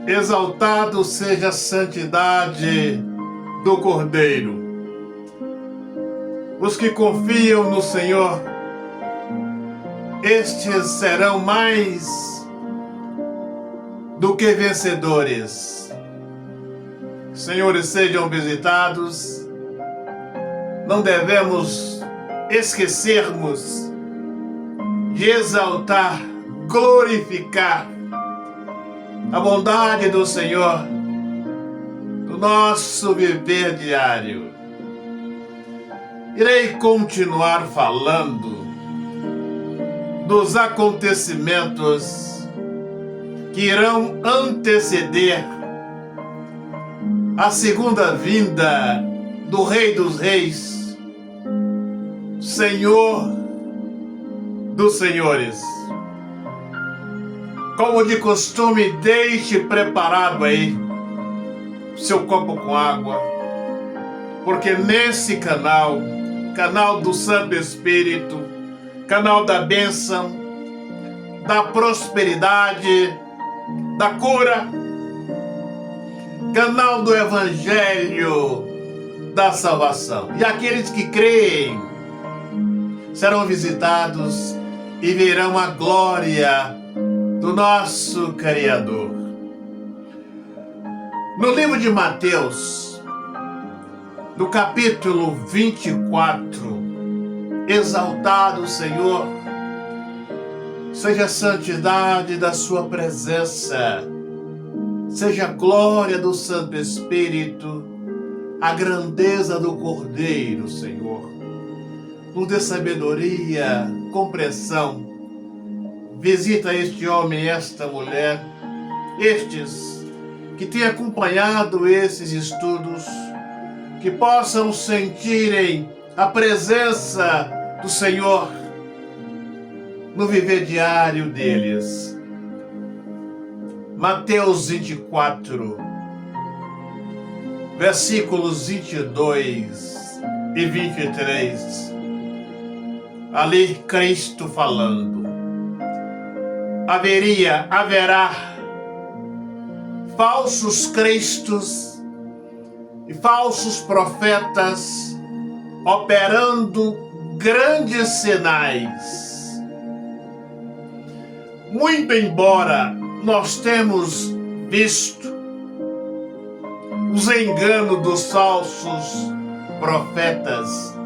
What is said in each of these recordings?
Exaltado seja a santidade do Cordeiro. Os que confiam no Senhor, estes serão mais do que vencedores. Senhores, sejam visitados. Não devemos esquecermos de exaltar, glorificar a bondade do Senhor no nosso viver diário. Irei continuar falando dos acontecimentos que irão anteceder a segunda vinda do Rei dos Reis, Senhor dos Senhores. Como de costume, deixe preparado aí seu copo com água, porque nesse canal do Santo Espírito, canal da bênção, da prosperidade, da cura, canal do Evangelho da salvação. E aqueles que creem serão visitados e verão a glória do nosso Criador. No livro de Mateus, no capítulo 24, exaltado Senhor, seja a santidade da sua presença, seja a glória do Santo Espírito, a grandeza do Cordeiro, Senhor. Nos dê sabedoria, compreensão. Visita este homem e esta mulher, estes que têm acompanhado esses estudos, que possam sentirem a presença do Senhor no viver diário deles. Mateus 24, versículos 22 e 23. Ali Cristo falando. Haverá falsos cristos e falsos profetas operando grandes sinais. Muito embora nós temos visto os enganos dos falsos profetas,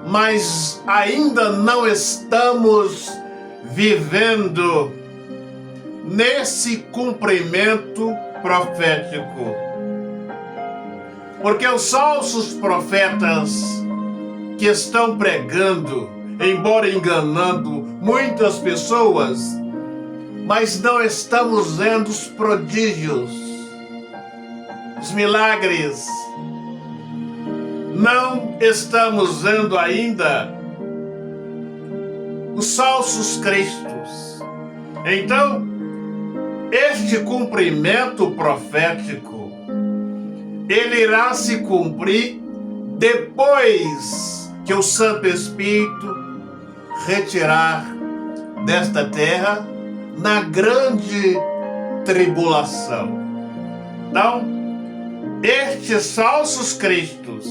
mas ainda não estamos vivendo nesse cumprimento profético. Porque os falsos profetas que estão pregando, embora enganando muitas pessoas, mas não estamos vendo os prodígios, os milagres. Não estamos vendo ainda os falsos cristos. Então, este cumprimento profético, ele irá se cumprir depois que o Santo Espírito retirar desta terra na grande tribulação. Então, estes falsos cristos,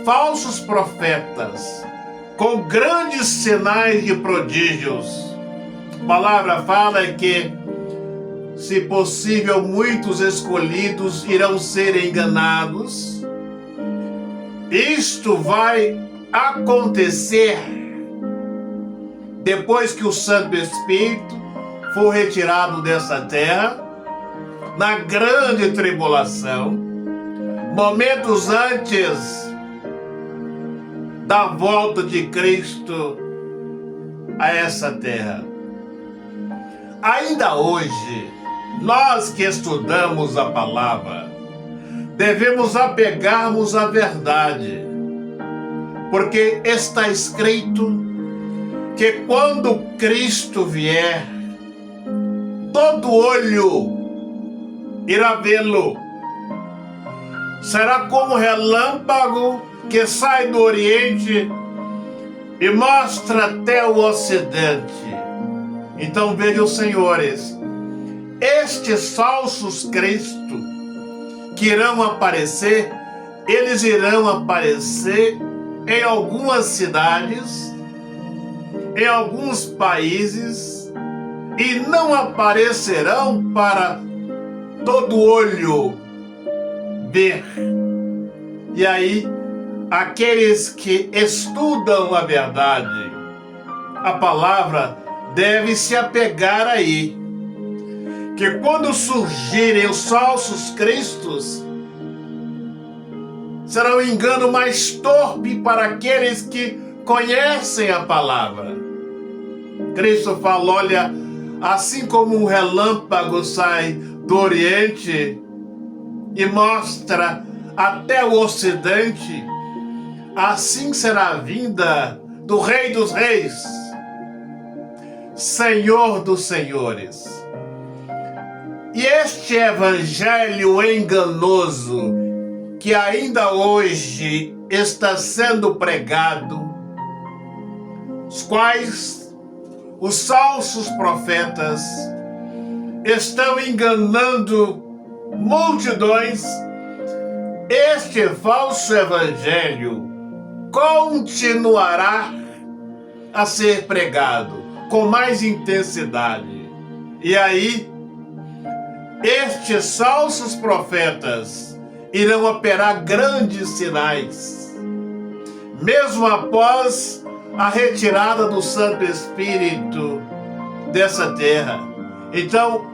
falsos profetas, com grandes sinais e prodígios, a palavra fala que, se possível, muitos escolhidos irão ser enganados. Isto vai acontecer depois que o Santo Espírito for retirado dessa terra, na grande tribulação, momentos antes da volta de Cristo a essa terra. Ainda hoje, nós que estudamos a palavra, devemos apegarmos à verdade, porque está escrito que quando Cristo vier, todo olho irá vê-lo. Será como relâmpago que sai do Oriente e mostra até o Ocidente. Então vejam, senhores, estes falsos Cristo que irão aparecer, eles irão aparecer em algumas cidades, em alguns países, e não aparecerão para todo olho ver. E aí, aqueles que estudam a verdade, a palavra deve se apegar aí, que quando surgirem os falsos cristos, será um engano mais torpe para aqueles que conhecem a palavra. Cristo fala, olha, assim como um relâmpago sai do Oriente e mostra até o Ocidente, assim será a vinda do Rei dos Reis, Senhor dos Senhores. E este evangelho enganoso que ainda hoje está sendo pregado, os quais os falsos profetas estão enganando multidões, este falso evangelho continuará a ser pregado com mais intensidade. E aí, estes falsos profetas irão operar grandes sinais, mesmo após a retirada do Santo Espírito dessa terra. Então,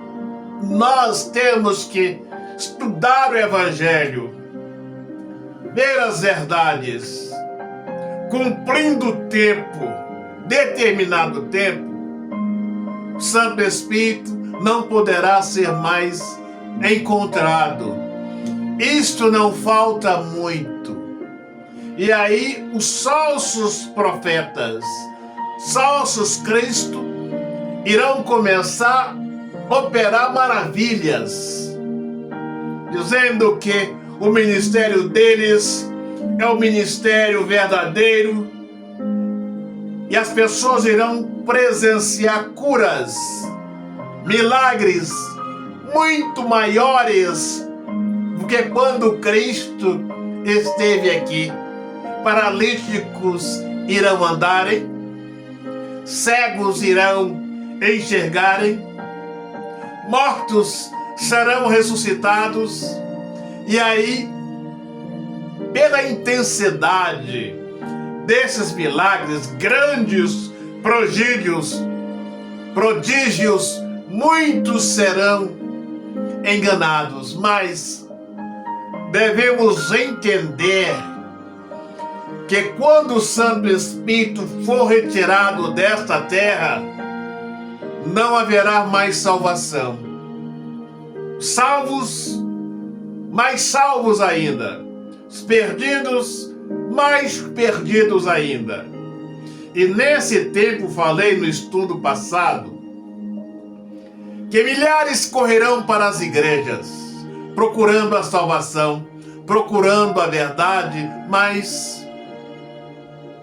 nós temos que estudar o Evangelho, ver as verdades, cumprindo o tempo, determinado tempo, o Santo Espírito não poderá ser mais encontrado. Isto não falta muito. E aí os falsos profetas, falsos Cristo, irão começar a operar maravilhas, dizendo que o ministério deles é o ministério verdadeiro, e as pessoas irão presenciar curas, milagres muito maiores do que quando Cristo esteve aqui. Paralíticos irão andarem, cegos irão enxergarem, mortos serão ressuscitados. E aí, pela intensidade desses milagres, grandes prodígios, muitos serão enganados, mas devemos entender que quando o Santo Espírito for retirado desta terra, não haverá mais salvação. Salvos, mais salvos ainda. Os perdidos, mais perdidos ainda. E nesse tempo, falei no estudo passado, que milhares correrão para as igrejas, procurando a salvação, procurando a verdade, mas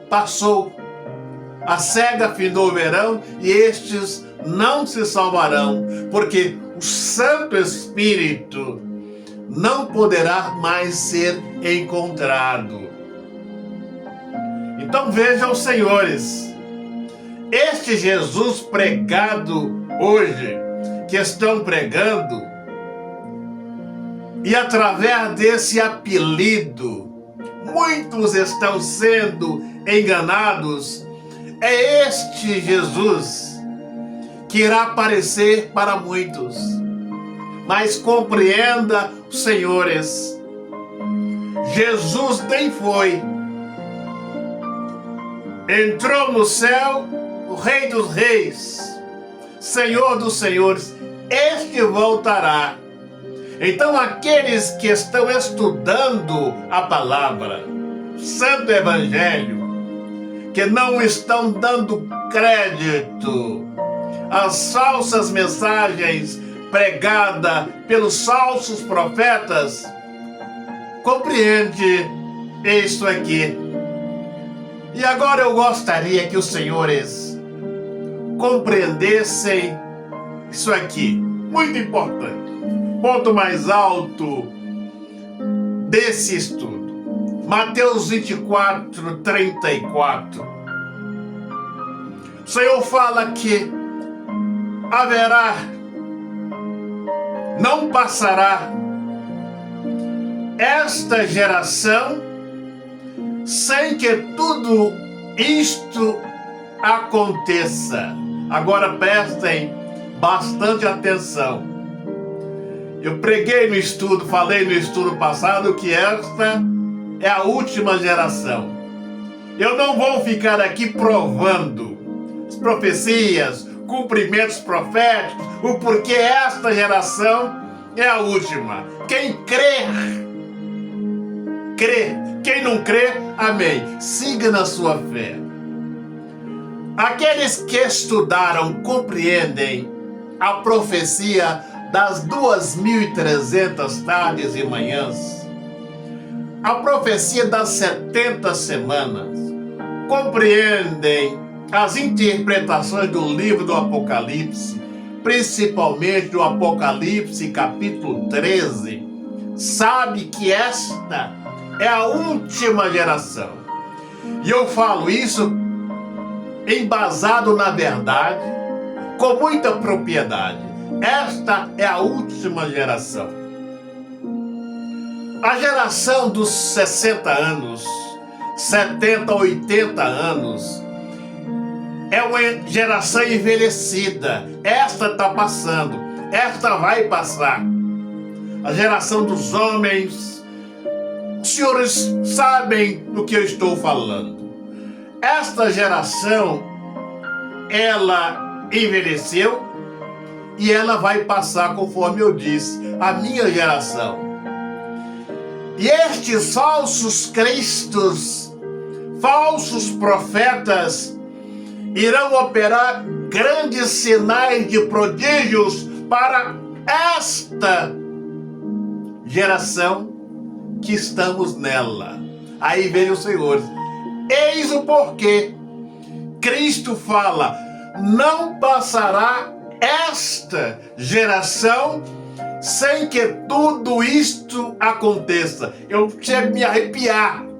passou. A cega findou o verão e estes não se salvarão, porque o Santo Espírito não poderá mais ser encontrado. Então vejam, senhores, este Jesus pregado hoje, que estão pregando, e através desse apelido, muitos estão sendo enganados, é este Jesus que irá aparecer para muitos. Mas compreenda, senhores, Jesus nem foi. Entrou no céu o Rei dos Reis, Senhor dos Senhores, este voltará. Então aqueles que estão estudando a palavra, Santo Evangelho, que não estão dando crédito às falsas mensagens pregadas pelos falsos profetas, compreende isso aqui. E agora eu gostaria que os senhores compreendessem isso aqui. muito importante. Ponto mais alto desse estudo. Mateus 24, 34. O Senhor fala que haverá, não passará esta geração sem que tudo isto aconteça. Agora prestem bastante atenção. Eu preguei no estudo, falei no estudo passado que esta é a última geração. Eu não vou ficar aqui provando as profecias, cumprimentos proféticos, o porquê esta geração é a última. Quem crer, crê. Quem não crê, amém. Siga na sua fé. Aqueles que estudaram compreendem a profecia das 2.300 tardes e manhãs, a profecia das 70 semanas, compreendem as interpretações do livro do Apocalipse, principalmente do Apocalipse capítulo 13, sabe que esta é a última geração. E eu falo isso embasado na verdade, com muita propriedade. Esta é a última geração. A geração dos 60 anos, 70, 80 anos, é uma geração envelhecida. Esta está passando, esta vai passar. A geração dos homens, os senhores sabem do que eu estou falando. Esta geração, ela envelheceu e ela vai passar, conforme eu disse, a minha geração. E estes falsos cristos, falsos profetas, irão operar grandes sinais de prodígios para esta geração que estamos nela. Aí vem o Senhor. Eis o porquê. Cristo fala, não passará esta geração sem que tudo isto aconteça. Eu chego a me arrepiar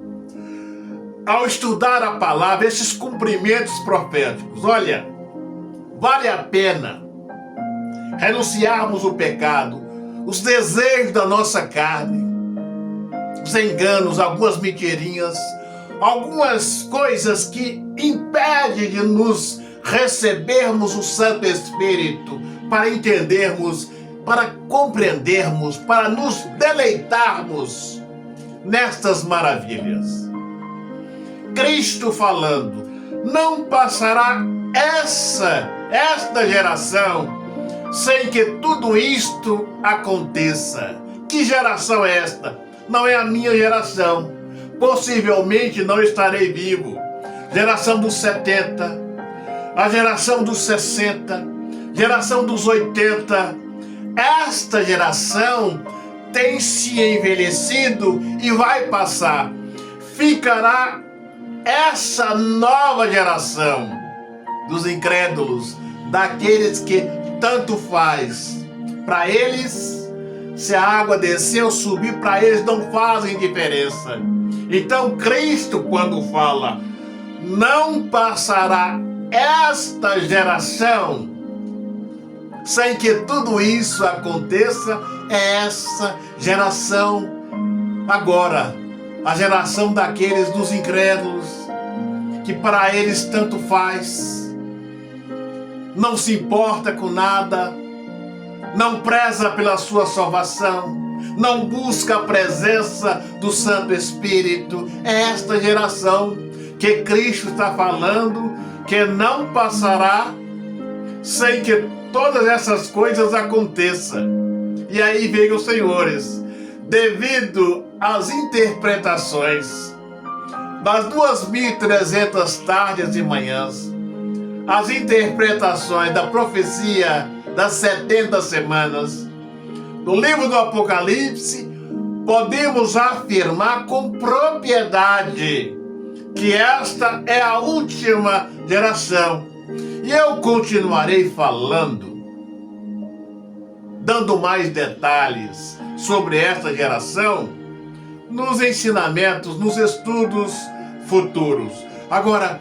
ao estudar a palavra, esses cumprimentos proféticos. Olha, vale a pena renunciarmos o pecado, os desejos da nossa carne, os enganos, algumas mentirinhas, algumas coisas que impedem de nos recebermos o Santo Espírito, para entendermos, para compreendermos, para nos deleitarmos nestas maravilhas. Cristo falando, não passará esta geração sem que tudo isto aconteça. Que geração é esta? Não é a minha geração. Possivelmente não estarei vivo. Geração dos 70, a geração dos 60, geração dos 80. Esta geração tem se envelhecido e vai passar. Ficará essa nova geração dos incrédulos, daqueles que tanto faz. Para eles, se a água descer ou subir, para eles não fazem diferença. Então Cristo, quando fala, não passará esta geração sem que tudo isso aconteça, é essa geração agora, a geração daqueles dos incrédulos, que para eles tanto faz, não se importa com nada, não preza pela sua salvação, não busca a presença do Santo Espírito. É esta geração que Cristo está falando, que não passará sem que todas essas coisas aconteçam. E aí vem os senhores, devido às interpretações das 2.300 tardes e manhãs, as interpretações da profecia das 70 semanas, no livro do Apocalipse, podemos afirmar com propriedade que esta é a última geração. E eu continuarei falando dando mais detalhes sobre esta geração nos ensinamentos, nos estudos futuros. Agora,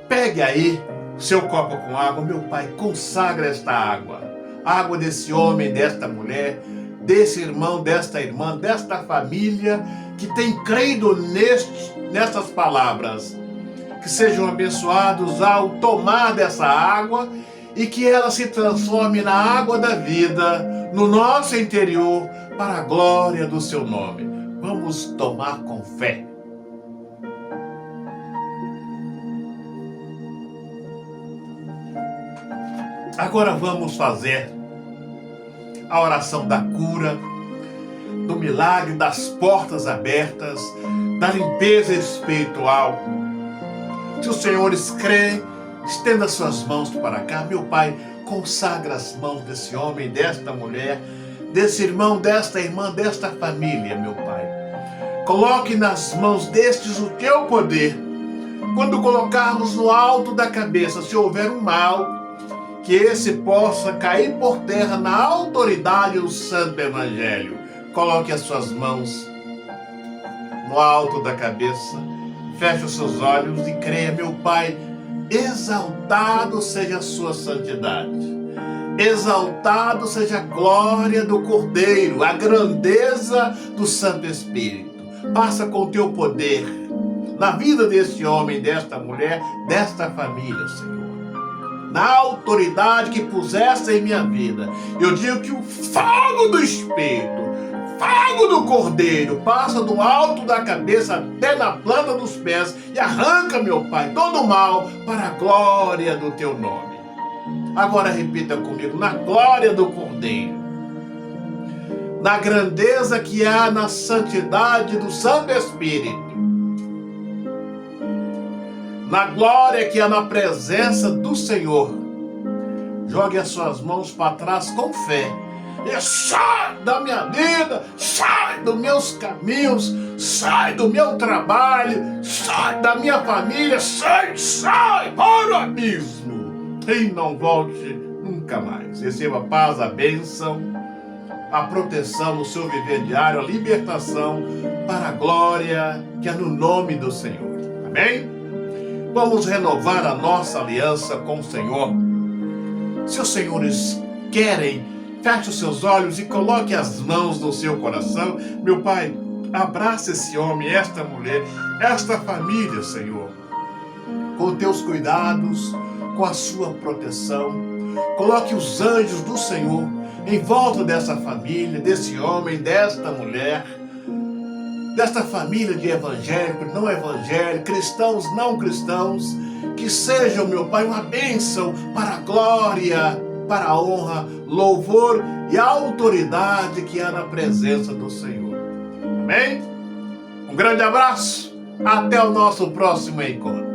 pegue aí seu copo com água, meu Pai, consagra esta água. Água desse homem, desta mulher, desse irmão, desta irmã, desta família que tem crido nestas palavras. Que sejam abençoados ao tomar dessa água e que ela se transforme na água da vida, no nosso interior, para a glória do seu nome. Vamos tomar com fé. Agora vamos fazer a oração da cura, do milagre, das portas abertas, da limpeza espiritual. Se os senhores creem, estenda suas mãos para cá. Meu Pai, consagra as mãos desse homem, desta mulher, desse irmão, desta irmã, desta família, meu Pai. Coloque nas mãos destes o teu poder. Quando colocarmos no alto da cabeça, se houver um mal, que esse possa cair por terra na autoridade do Santo Evangelho. Coloque as suas mãos no alto da cabeça, feche os seus olhos e creia, meu Pai, exaltado seja a sua santidade. Exaltado seja a glória do Cordeiro, a grandeza do Santo Espírito. Passa com o teu poder na vida deste homem, desta mulher, desta família, Senhor. Na autoridade que puseste em minha vida, eu digo que o fogo do Espírito, fogo do Cordeiro, passa do alto da cabeça até na planta dos pés e arranca, meu Pai, todo o mal para a glória do teu nome. Agora repita comigo: na glória do Cordeiro, na grandeza que há na santidade do Santo Espírito, na glória que há na presença do Senhor, jogue as suas mãos para trás com fé. E sai da minha vida, sai dos meus caminhos, sai do meu trabalho, sai da minha família, sai para o abismo. E não volte nunca mais. Receba a paz, a bênção, a proteção no seu viver diário, a libertação para a glória que é no nome do Senhor. Amém? Vamos renovar a nossa aliança com o Senhor. Se os senhores querem, feche os seus olhos e coloque as mãos no seu coração. Meu Pai, abraça esse homem, esta mulher, esta família, Senhor, com teus cuidados, com a sua proteção. Coloque os anjos do Senhor em volta dessa família, desse homem, desta mulher, desta família de evangélico, não evangélico, cristãos, não cristãos, que sejam, meu Pai, uma bênção para a glória, para a honra, louvor e a autoridade que há na presença do Senhor. Amém? Um grande abraço, até o nosso próximo encontro.